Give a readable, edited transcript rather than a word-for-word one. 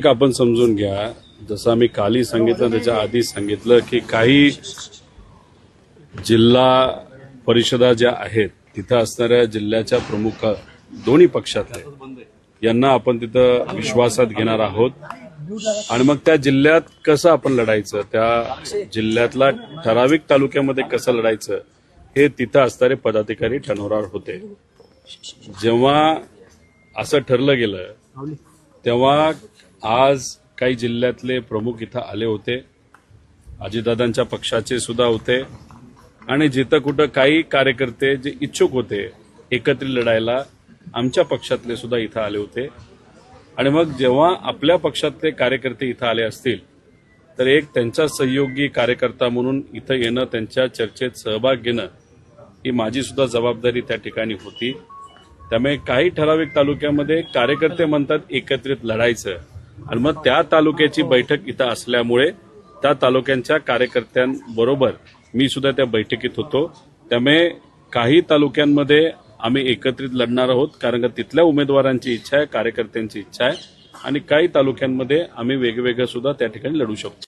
एक आपण समजून घ्या, जसं आम्ही कालही सांगितलं त्याच्या आधी सांगितलं की काही जिल्हा परिषदा ज्या आहेत तिथं असणाऱ्या जिल्ह्याच्या प्रमुख दोन्ही पक्षातले यांना आपण तिथं विश्वासात घेणार आहोत आणि मग त्या जिल्ह्यात कसं आपण लढायचं, त्या जिल्ह्यातला ठराविक तालुक्यामध्ये कसं लढायचं हे तिथं असणारे पदाधिकारी ठरवणार होते. जेव्हा असं ठरलं गेलं तेव्हा आज काही जिल्ह्यातले प्रमुख इथं आले होते, अजितदादांच्या पक्षाचे सुद्धा होते आणि जिथं कुठं काही कार्यकर्ते जे इच्छुक होते एकत्रित लढायला आमच्या पक्षातले सुद्धा इथं आले होते. आणि मग जेव्हा आपल्या पक्षातले कार्यकर्ते इथं आले असतील तर एक त्यांचा सहयोगी कार्यकर्ता म्हणून इथं येणं, त्यांच्या चर्चेत सहभाग घेणं ही माझी सुद्धा जबाबदारी त्या ठिकाणी होती. त्यामुळे काही ठराविक तालुक्यामध्ये कार्यकर्ते म्हणतात एकत्रित लढायचं आणि मग त्या तालुक्याची बैठक इथं असल्यामुळे त्या तालुक्यांच्या कार्यकर्त्यांबरोबर मी सुद्धा त्या बैठकीत होतो. त्यामुळे काही तालुक्यांमध्ये आम्ही एकत्रित लढणार आहोत कारण का तिथल्या उमेदवारांची इच्छा आहे, कार्यकर्त्यांची इच्छा आहे आणि काही तालुक्यांमध्ये आम्ही वेगवेगळं सुद्धा त्या ठिकाणी लढू शकतो.